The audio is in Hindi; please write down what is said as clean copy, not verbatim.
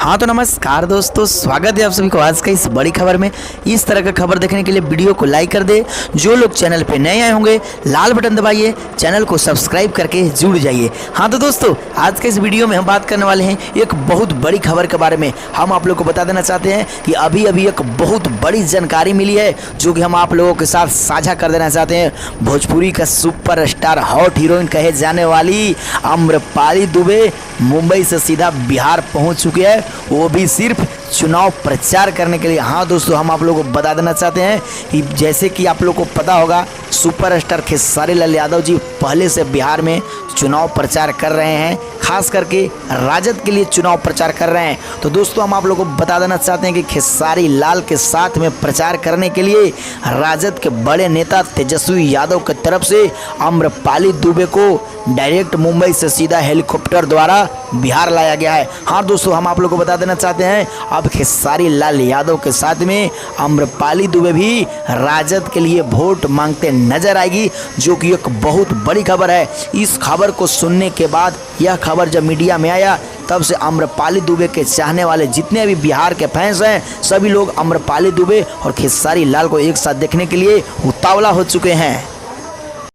हाँ तो नमस्कार दोस्तों, स्वागत है आप सभी को आज का इस बड़ी खबर में। इस तरह का खबर देखने के लिए वीडियो को लाइक कर दे। जो लोग चैनल पे नए आए होंगे लाल बटन दबाइए, चैनल को सब्सक्राइब करके जुड़ जाइए। हाँ तो दोस्तों, आज के इस वीडियो में हम बात करने वाले हैं एक बहुत बड़ी खबर के बारे में। हम आप लोग को बता देना चाहते हैं कि अभी अभी एक बहुत बड़ी जानकारी मिली है जो कि हम आप लोगों के साथ साझा कर देना चाहते हैं। भोजपुरी का सुपरस्टार हॉट हीरोइन कहे जाने वाली आम्रपाली दुबे मुंबई से सीधा बिहार पहुंच चुकी है, वो भी सिर्फ चुनाव प्रचार करने के लिए। हाँ दोस्तों, हम आप लोगों को बता देना चाहते हैं कि जैसे कि आप लोगों को पता होगा, सुपरस्टार खेसारी लाल यादव जी पहले से बिहार में चुनाव प्रचार कर रहे हैं, खास करके राजद के लिए चुनाव प्रचार कर रहे हैं। तो दोस्तों, हम आप लोगों को बता देना चाहते हैं कि खेसारी लाल के साथ में प्रचार करने के लिए राजद के बड़े नेता तेजस्वी यादव की तरफ से आम्रपाली दुबे को डायरेक्ट मुंबई से सीधा हेलीकॉप्टर द्वारा बिहार लाया गया है। हाँ दोस्तों, हम आप लोगों को बता देना चाहते हैं अब खेसारी लाल यादव के साथ में आम्रपाली दुबे भी राजद के लिए वोट मांगते नजर आएगी, जो कि एक बहुत बड़ी खबर है। इस खबर को सुनने के बाद, यह खबर जब मीडिया में आया, तब से आम्रपाली दुबे के चाहने वाले जितने भी बिहार के फैंस हैं, सभी लोग आम्रपाली दुबे और खेसारी लाल को एक साथ देखने के लिए उतावला हो चुके हैं।